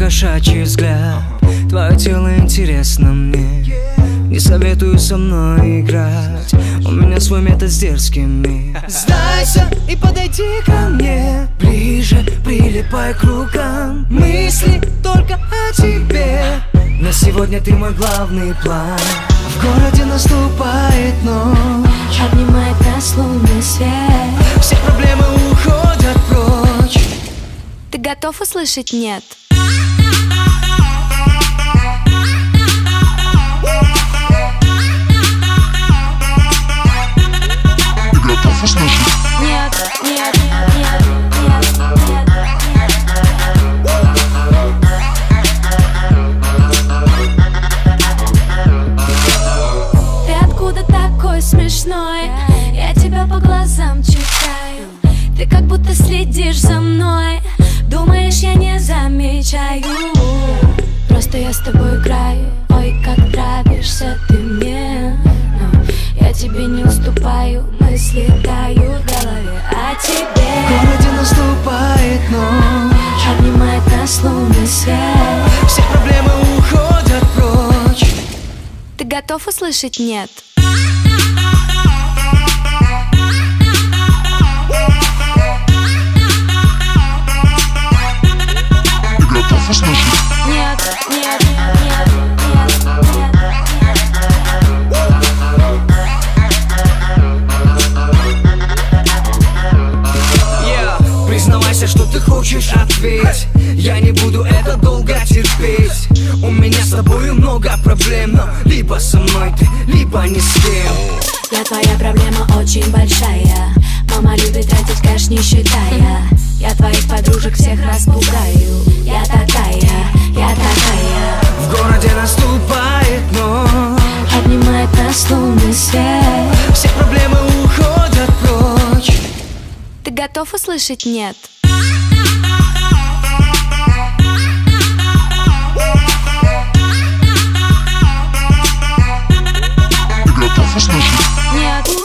кошачий взгляд. Твое тело интересно мне, не советую со мной играть. У меня свой метод с дерзкими. Сдайся и подойди ко мне ближе, прилипай к рукам. Мысли только о тебе, на сегодня ты мой главный план. В городе наступает ночь, обнимает нас лунный свет. все проблемы уходят прочь. Ты готов услышать «нет»? Нет, нет, нет, нет, нет, нет. Ты откуда такой смешной? Я тебя по глазам читаю. Ты как будто следишь за мной. Думаешь, я не замечаю? Просто я с тобой играю. Ой, как нравишься ты мне. Но я тебе не уступаю. Мысли тают в голове о тебе. В городе наступает ночь, обнимает нас лунный свет. все проблемы уходят прочь. Ты готов услышать «нет»? Нет, нет, нет, нет, нет, Yeah, признавайся, что ты хочешь, ответь. Я не буду это долго терпеть. У меня с тобой много проблем, но либо со мной ты, либо ни с кем. Я твоя проблема очень большая. Мама любит тратить кэш, не считая. Я твоих подружек всех распугаю. Я такая, я такая. В городе наступает ночь, обнимает нас лунный свет. все проблемы уходят прочь. Ты готов услышать «нет»? Готов услышать? Нет.